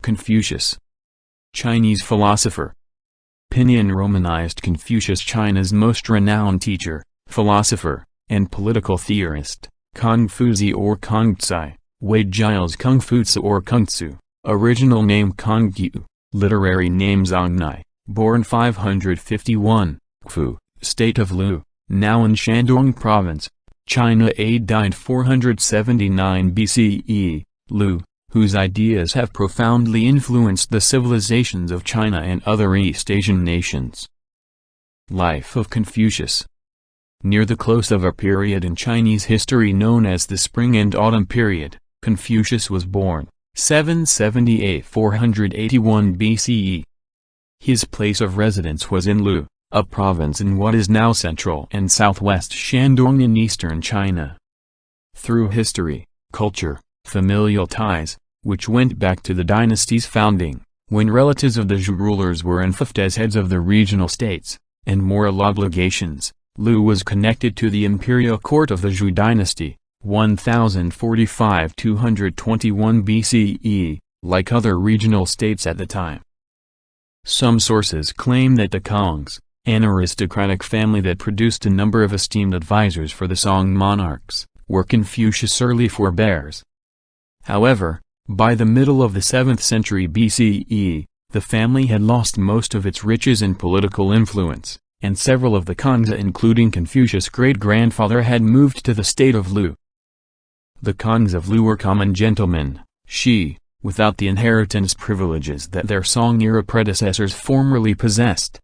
Confucius. Chinese philosopher. Pinyin romanized Confucius, China's most renowned teacher, philosopher, and political theorist, Confuzi or Kongzi, Wei Giles Kungfutsu or Kungtsu, original name Kongyu, literary name Zongnai, born 551, Fu, state of Lu, now in Shandong province, China. Died 479 BCE, Lu, whose ideas have profoundly influenced the civilizations of China and other East Asian nations. Life of Confucius. Near the close of a period in Chinese history known as the Spring and Autumn period, Confucius was born, 778–481 BCE. His place of residence was in Lu, a province in what is now central and southwest Shandong in eastern China. Through history, culture, familial ties, which went back to the dynasty's founding, when relatives of the Zhou rulers were invoked as heads of the regional states, and moral obligations, Lu was connected to the imperial court of the Zhou dynasty, 1045–221 BCE, like other regional states at the time. Some sources claim that the Kongs, an aristocratic family that produced a number of esteemed advisors for the Song monarchs, were Confucius' early forebears. However, by the middle of the 7th century BCE, the family had lost most of its riches and political influence, and several of the Kongs, including Confucius' great-grandfather, had moved to the state of Lu. The Kongs of Lu were common gentlemen, without the inheritance privileges that their Song-era predecessors formerly possessed.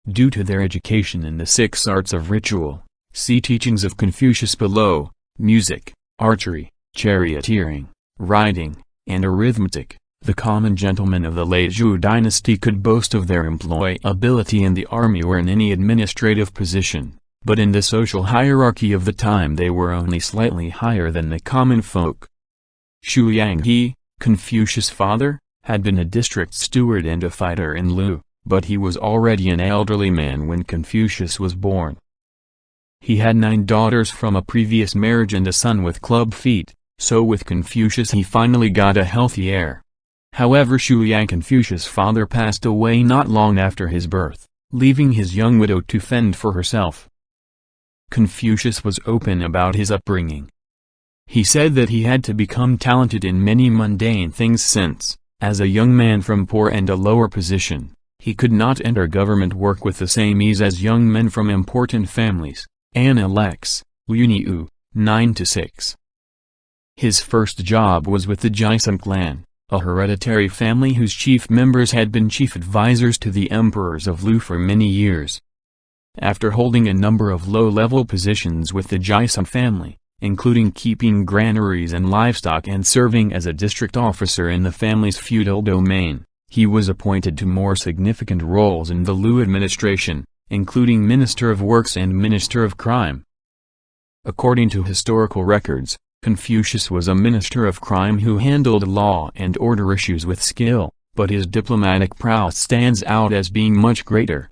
Due to their education in the 6 arts of ritual, see teachings of Confucius below, music, archery, charioteering, riding, and arithmetic, the common gentlemen of the late Zhou dynasty could boast of their employability in the army or in any administrative position, but in the social hierarchy of the time they were only slightly higher than the common folk. Xu Yanghe, Confucius' father, had been a district steward and a fighter in Lu, but he was already an elderly man when Confucius was born. He had 9 daughters from a previous marriage and a son with club feet, so with Confucius he finally got a healthy heir. However, Xu Yang, Confucius' father, passed away not long after his birth, leaving his young widow to fend for herself. Confucius was open about his upbringing. He said that he had to become talented in many mundane things since, as a young man from poor and a lower position, he could not enter government work with the same ease as young men from important families. Anna Lex, Luniu, 9–6. His first job was with the Jisung clan, a hereditary family whose chief members had been chief advisors to the emperors of Lu for many years. After holding a number of low-level positions with the Jisung family, including keeping granaries and livestock and serving as a district officer in the family's feudal domain, he was appointed to more significant roles in the Lu administration, including Minister of Works and Minister of Crime. According to historical records, Confucius was a minister of crime who handled law and order issues with skill, but his diplomatic prowess stands out as being much greater.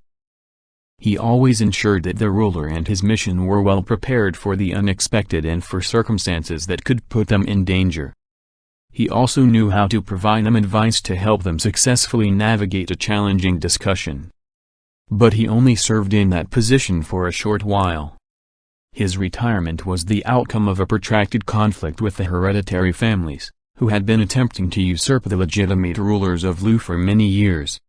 He always ensured that the ruler and his mission were well prepared for the unexpected and for circumstances that could put them in danger. He also knew how to provide them advice to help them successfully navigate a challenging discussion. But he only served in that position for a short while. His retirement was the outcome of a protracted conflict with the hereditary families, who had been attempting to usurp the legitimate rulers of Lu for many years.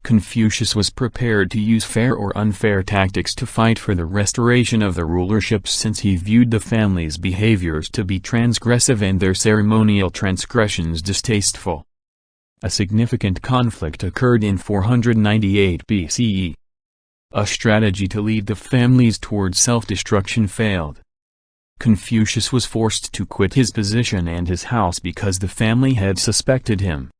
Confucius was prepared to use fair or unfair tactics to fight for the restoration of the rulership, since he viewed the family's behaviors to be transgressive and their ceremonial transgressions distasteful. A significant conflict occurred in 498 BCE. A strategy to lead the families towards self-destruction failed. Confucius was forced to quit his position and his house because the family had suspected him.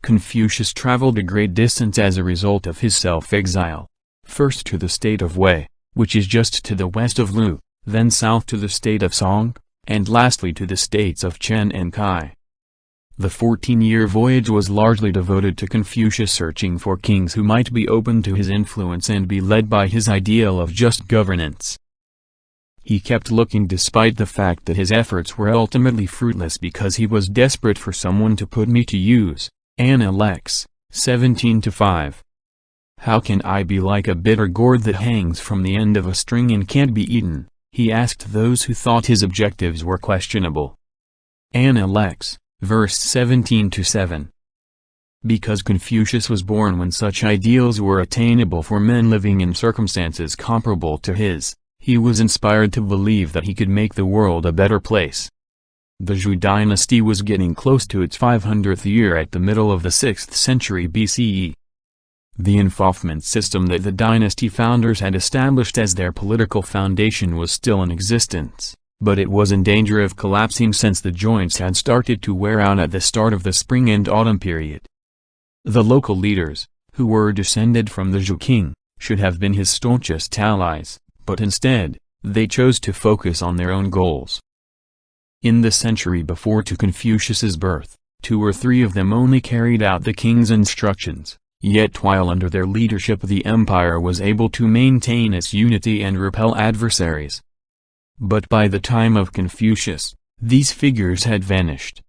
Confucius traveled a great distance as a result of his self-exile, first to the state of Wei, which is just to the west of Lu, then south to the state of Song, and lastly to the states of Chen and Kai. The 14-year voyage was largely devoted to Confucius searching for kings who might be open to his influence and be led by his ideal of just governance. He kept looking despite the fact that his efforts were ultimately fruitless because he was desperate for someone to put me to use, Anna Lex, 17-5. How can I be like a bitter gourd that hangs from the end of a string and can't be eaten? He asked those who thought his objectives were questionable. Anna Lex, verse 17-7. Because Confucius was born when such ideals were attainable for men living in circumstances comparable to his, he was inspired to believe that he could make the world a better place. The Zhou dynasty was getting close to its 500th year at the middle of the 6th century BCE. The enfeoffment system that the dynasty founders had established as their political foundation was still in existence, but it was in danger of collapsing since the joints had started to wear out at the start of the spring and autumn period. The local leaders, who were descended from the Zhou king, should have been his staunchest allies, but instead, they chose to focus on their own goals. In the century before to Confucius's birth, 2 or 3 of them only carried out the king's instructions, yet while under their leadership the empire was able to maintain its unity and repel adversaries. But by the time of Confucius, these figures had vanished.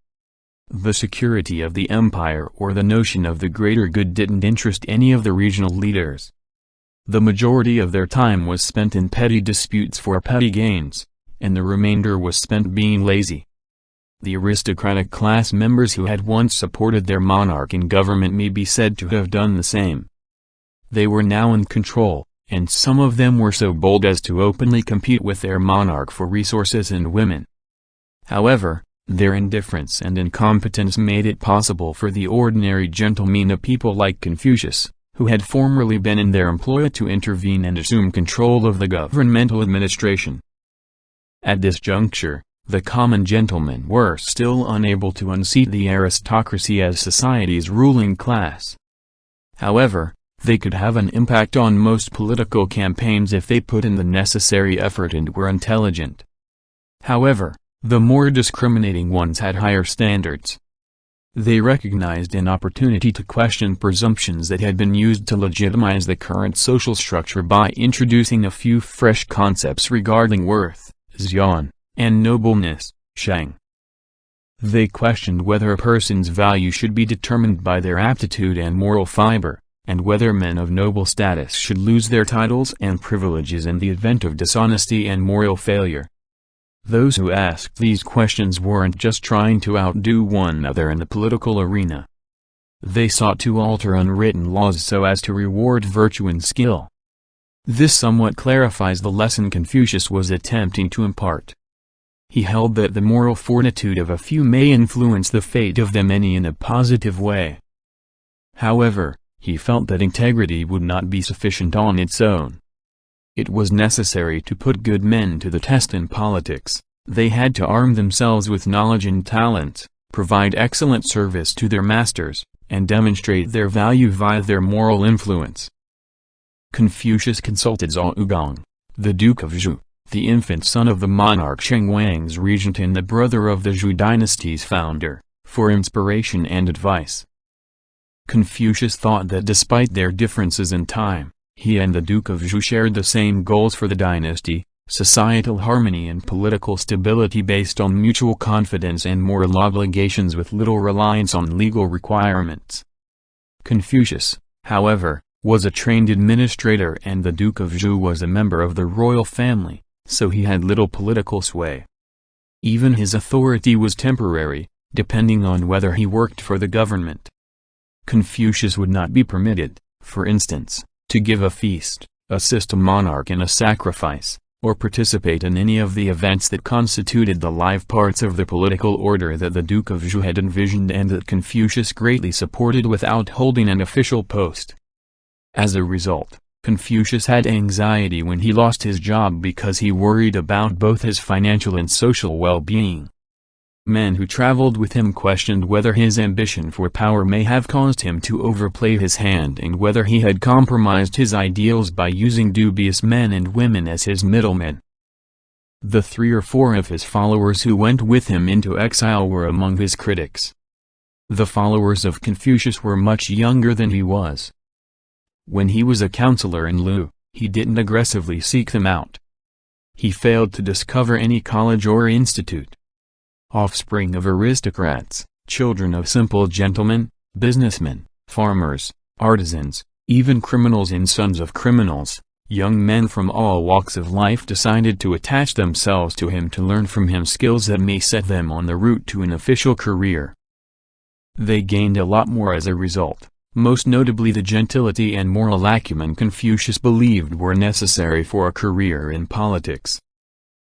The security of the empire or the notion of the greater good didn't interest any of the regional leaders. The majority of their time was spent in petty disputes for petty gains, and the remainder was spent being lazy. The aristocratic class members who had once supported their monarch in government may be said to have done the same. They were now in control, and some of them were so bold as to openly compete with their monarch for resources and women. However, their indifference and incompetence made it possible for the ordinary gentlemen of people like Confucius, who had formerly been in their employ, to intervene and assume control of the governmental administration. At this juncture, the common gentlemen were still unable to unseat the aristocracy as society's ruling class. However, they could have an impact on most political campaigns if they put in the necessary effort and were intelligent. However, the more discriminating ones had higher standards. They recognized an opportunity to question presumptions that had been used to legitimize the current social structure by introducing a few fresh concepts regarding worth, xian, and nobleness, sheng. They questioned whether a person's value should be determined by their aptitude and moral fiber, and whether men of noble status should lose their titles and privileges in the event of dishonesty and moral failure. Those who asked these questions weren't just trying to outdo one another in the political arena. They sought to alter unwritten laws so as to reward virtue and skill. This somewhat clarifies the lesson Confucius was attempting to impart. He held that the moral fortitude of a few may influence the fate of the many in a positive way. However, he felt that integrity would not be sufficient on its own. It was necessary to put good men to the test in politics. They had to arm themselves with knowledge and talent, provide excellent service to their masters, and demonstrate their value via their moral influence. Confucius consulted Zhao Ugong, the Duke of Zhou, the infant son of the monarch Sheng Wang's regent and the brother of the Zhou dynasty's founder, for inspiration and advice. Confucius thought that despite their differences in time, he and the Duke of Zhou shared the same goals for the dynasty: societal harmony and political stability based on mutual confidence and moral obligations with little reliance on legal requirements. Confucius, however, was a trained administrator and the Duke of Zhou was a member of the royal family, so he had little political sway. Even his authority was temporary, depending on whether he worked for the government. Confucius would not be permitted, for instance, to give a feast, assist a monarch in a sacrifice, or participate in any of the events that constituted the live parts of the political order that the Duke of Zhou had envisioned and that Confucius greatly supported without holding an official post. As a result, Confucius had anxiety when he lost his job because he worried about both his financial and social well-being. Men who traveled with him questioned whether his ambition for power may have caused him to overplay his hand and whether he had compromised his ideals by using dubious men and women as his middlemen. The 3 or 4 of his followers who went with him into exile were among his critics. The followers of Confucius were much younger than he was. When he was a counselor in Lu, he didn't aggressively seek them out. He failed to discover any college or institute. Offspring of aristocrats, children of simple gentlemen, businessmen, farmers, artisans, even criminals and sons of criminals, young men from all walks of life decided to attach themselves to him to learn from him skills that may set them on the route to an official career. They gained a lot more as a result, most notably the gentility and moral acumen Confucius believed were necessary for a career in politics.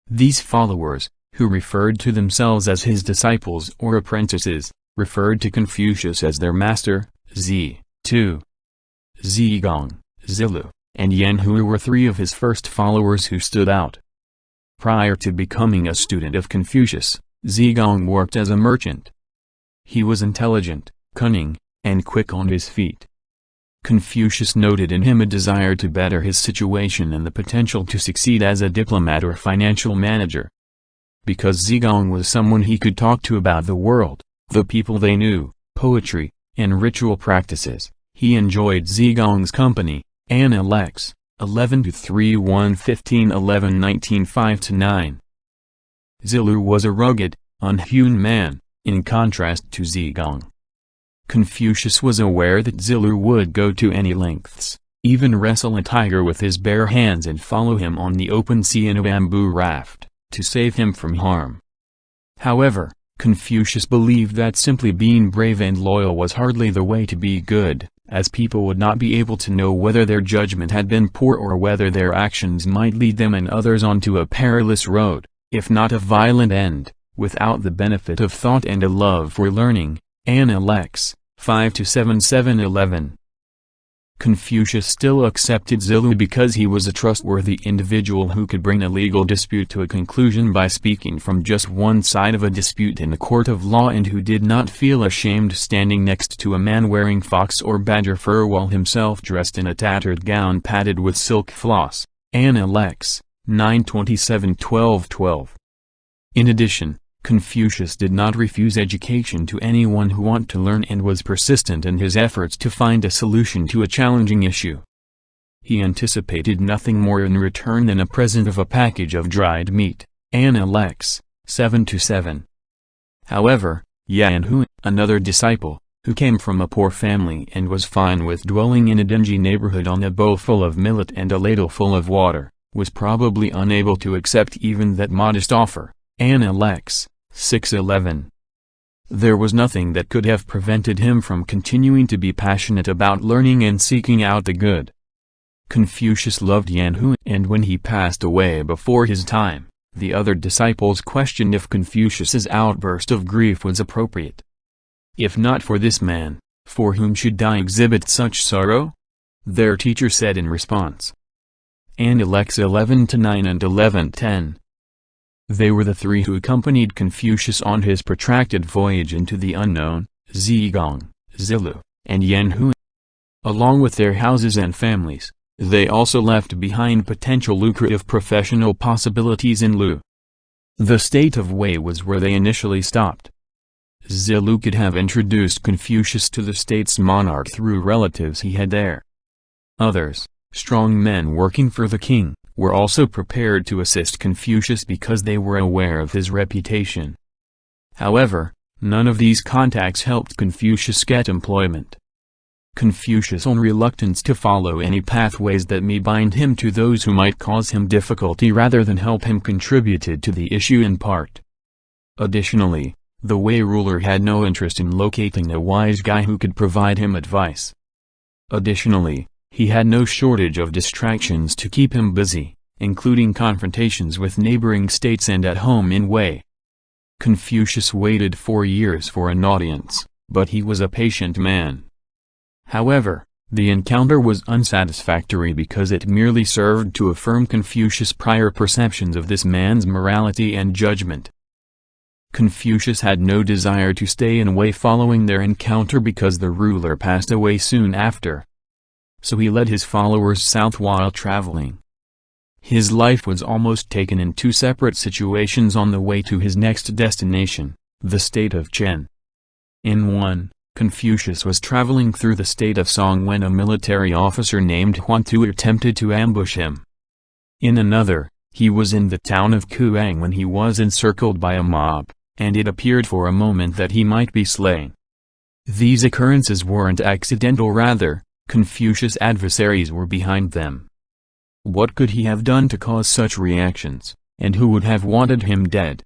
These followers, who referred to themselves as his disciples or apprentices, referred to Confucius as their master. Zhi Gong, Zilu, and Yan Hui were three of his first followers who stood out. Prior to becoming a student of Confucius, Zhi Gong worked as a merchant. He was intelligent, cunning, and quick on his feet. Confucius noted in him a desire to better his situation and the potential to succeed as a diplomat or financial manager. Because Zhi Gong was someone he could talk to about the world, the people they knew, poetry, and ritual practices, he enjoyed Zhi Gong's company. Anna Lex, 11-3 115 11 19 5-9. Zilu was a rugged, unhewn man, in contrast to Zhi Gong. Confucius was aware that Zilu would go to any lengths, even wrestle a tiger with his bare hands and follow him on the open sea in a bamboo raft, to save him from harm. However, Confucius believed that simply being brave and loyal was hardly the way to be good, as people would not be able to know whether their judgment had been poor or whether their actions might lead them and others onto a perilous road, if not a violent end, without the benefit of thought and a love for learning. Anna Lex, 5-7 7-11. Confucius still accepted Zilu because he was a trustworthy individual who could bring a legal dispute to a conclusion by speaking from just one side of a dispute in a court of law and who did not feel ashamed standing next to a man wearing fox or badger fur while himself dressed in a tattered gown padded with silk floss. Anna Lex, 9-27 12-12. In addition, Confucius did not refuse education to anyone who wanted to learn and was persistent in his efforts to find a solution to a challenging issue. He anticipated nothing more in return than a present of a package of dried meat. Anna Lex, 7-7. However, Yan Hui, another disciple, who came from a poor family and was fine with dwelling in a dingy neighborhood on a bowl full of millet and a ladle full of water, was probably unable to accept even that modest offer. Anna Lex, 6-11. There was nothing that could have prevented him from continuing to be passionate about learning and seeking out the good. Confucius loved Yan Hui, and when he passed away before his time, the other disciples questioned if Confucius's outburst of grief was appropriate. If not for this man, for whom should I exhibit such sorrow? Their teacher said in response. Anna Lex 11-9 and 11-10. They were the three who accompanied Confucius on his protracted voyage into the unknown: Zhi Gong, Zilu, and Yan Hui. Along with their houses and families, they also left behind potential lucrative professional possibilities in Lu. The state of Wei was where they initially stopped. Zilu could have introduced Confucius to the state's monarch through relatives he had there. Others, strong men working for the king, were also prepared to assist Confucius because they were aware of his reputation. However, none of these contacts helped Confucius get employment. Confucius' own reluctance to follow any pathways that may bind him to those who might cause him difficulty rather than help him contributed to the issue in part. Additionally, the Wei ruler had no interest in locating a wise guy who could provide him advice. Additionally, he had no shortage of distractions to keep him busy, including confrontations with neighboring states and at home in Wei. Confucius waited 4 years for an audience, but he was a patient man. However, the encounter was unsatisfactory because it merely served to affirm Confucius' prior perceptions of this man's morality and judgment. Confucius had no desire to stay in Wei following their encounter because the ruler passed away soon after. So he led his followers south while traveling. His life was almost taken in two separate situations on the way to his next destination, the state of Chen. In one, Confucius was traveling through the state of Song when a military officer named Huan Tu attempted to ambush him. In another, he was in the town of Kuang when he was encircled by a mob, and it appeared for a moment that he might be slain. These occurrences weren't accidental, rather, Confucius' adversaries were behind them. What could he have done to cause such reactions, and who would have wanted him dead?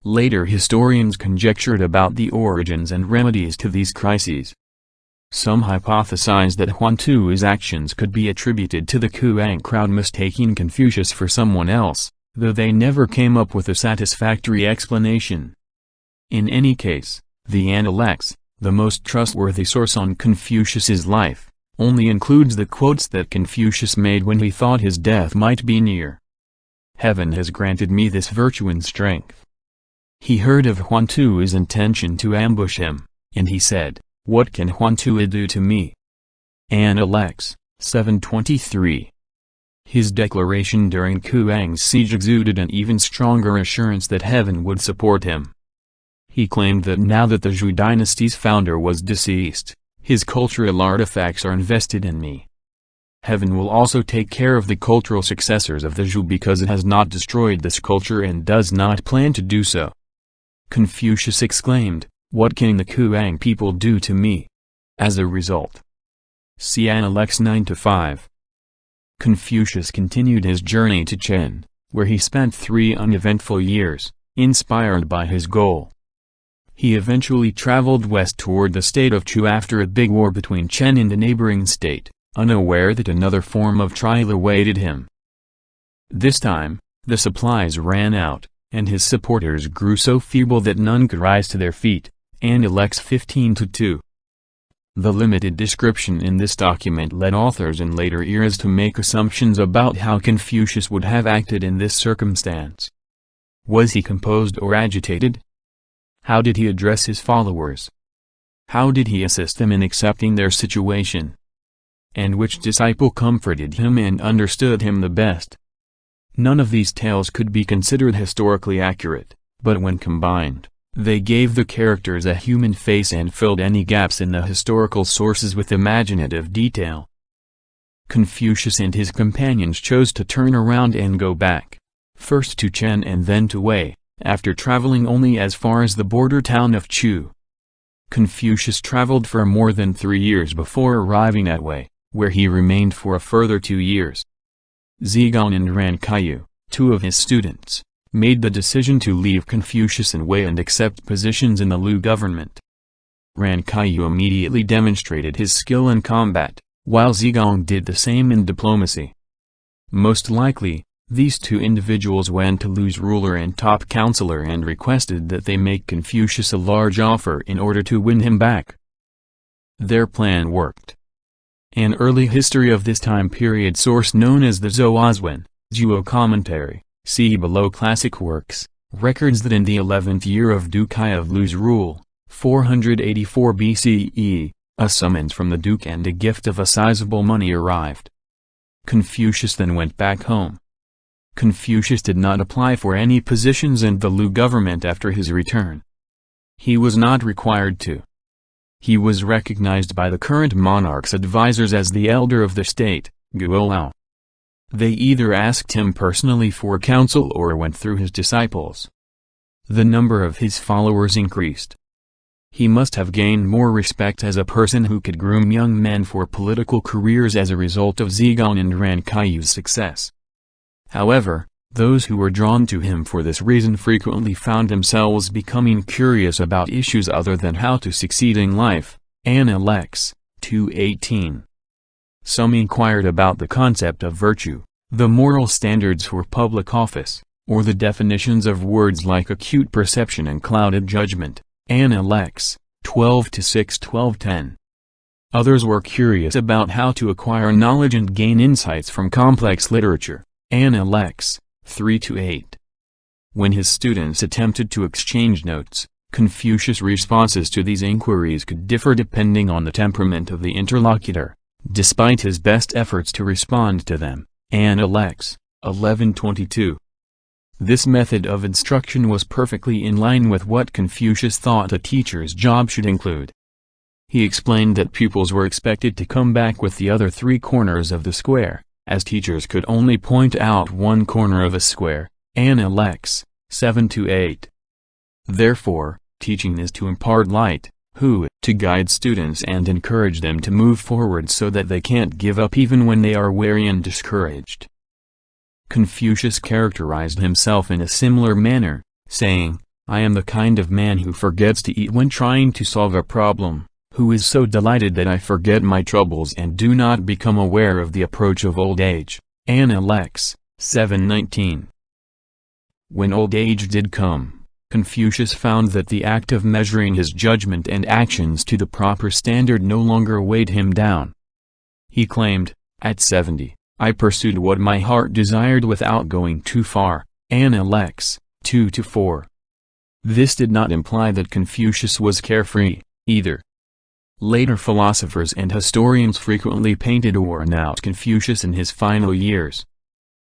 Later historians conjectured about the origins and remedies to these crises. Some hypothesized that Huantu's actions could be attributed to the Kuang crowd mistaking Confucius for someone else, though they never came up with a satisfactory explanation. In any case, the Analects, the most trustworthy source on Confucius's life, only includes the quotes that Confucius made when he thought his death might be near. "Heaven has granted me this virtue and strength." He heard of Huantu's intention to ambush him, and he said, "What can Huantu do to me?" Analects, 723. His declaration during Kuang's siege exuded an even stronger assurance that heaven would support him. He claimed that now that the Zhou dynasty's founder was deceased, his cultural artifacts are invested in me. Heaven will also take care of the cultural successors of the Zhou because it has not destroyed this culture and does not plan to do so. Confucius exclaimed, "What can the Kuang people do to me?" As a result. See Analects 9-5. Confucius continued his journey to Chen, where he spent 3 uneventful years, inspired by his goal. He eventually traveled west toward the state of Chu after a big war between Chen and a neighboring state, unaware that another form of trial awaited him. This time, the supplies ran out, and his supporters grew so feeble that none could rise to their feet. Analects 15-2. The limited description in this document led authors in later eras to make assumptions about how Confucius would have acted in this circumstance. Was he composed or agitated? How did he address his followers? How did he assist them in accepting their situation? And which disciple comforted him and understood him the best? None of these tales could be considered historically accurate, but when combined, they gave the characters a human face and filled any gaps in the historical sources with imaginative detail. Confucius and his companions chose to turn around and go back, first to Chen and then to Wei, after traveling only as far as the border town of Chu. Confucius traveled for more than 3 years before arriving at Wei, where he remained for a further 2 years. Zhigang and Ran Kaiyu, 2 of his students, made the decision to leave Confucius in Wei and accept positions in the Lu government. Ran Kaiyu immediately demonstrated his skill in combat, while Zhigang did the same in diplomacy. Most likely, these 2 individuals went to Lu's ruler and top counselor and requested that they make Confucius a large offer in order to win him back. Their plan worked. An early history of this time period source known as the Zhuozwen, Zhuo Commentary, see below classic works, records that in the 11th year of Dukai of Lu's rule, 484 BCE, a summons from the Duke and a gift of a sizable money arrived. Confucius then went back home. Confucius did not apply for any positions in the Lu government after his return. He was not required to. He was recognized by the current monarch's advisors as the elder of the state, Guolao. They either asked him personally for counsel or went through his disciples. The number of his followers increased. He must have gained more respect as a person who could groom young men for political careers as a result of Zhigang and Ran Kaiyu's success. However, those who were drawn to him for this reason frequently found themselves becoming curious about issues other than how to succeed in life. Analects, 2:18. Some inquired about the concept of virtue, the moral standards for public office, or the definitions of words like acute perception and clouded judgment. Analects, 12-6-12-10. Others were curious about how to acquire knowledge and gain insights from complex literature. Analects, 3-8. When his students attempted to exchange notes, Confucius' responses to these inquiries could differ depending on the temperament of the interlocutor, despite his best efforts to respond to them. Analects, 11-22. This method of instruction was perfectly in line with what Confucius thought a teacher's job should include. He explained that pupils were expected to come back with the other 3 corners of the square, as teachers could only point out one corner of a square. Analects, 7-8. Therefore, teaching is to impart light, who, to guide students and encourage them to move forward so that they can't give up even when they are weary and discouraged. Confucius characterized himself in a similar manner, saying, "I am the kind of man who forgets to eat when trying to solve a problem, who is so delighted that I forget my troubles and do not become aware of the approach of old age." Lex. 7:19. When old age did come, Confucius found that the act of measuring his judgment and actions to the proper standard no longer weighed him down. He claimed, "At 70, I pursued what my heart desired without going too far." Lex. 2-4. This did not imply that Confucius was carefree, either. Later philosophers and historians frequently painted or worn out Confucius in his final years.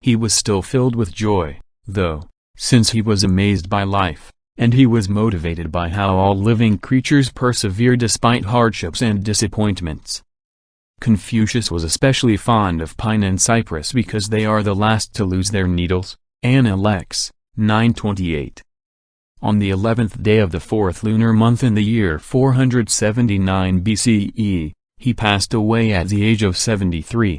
He was still filled with joy, though, since he was amazed by life, and he was motivated by how all living creatures persevere despite hardships and disappointments. Confucius was especially fond of pine and cypress because they are the last to lose their needles. Lex. 9:28. On the 11th day of the 4th lunar month in the year 479 BCE, he passed away at the age of 73.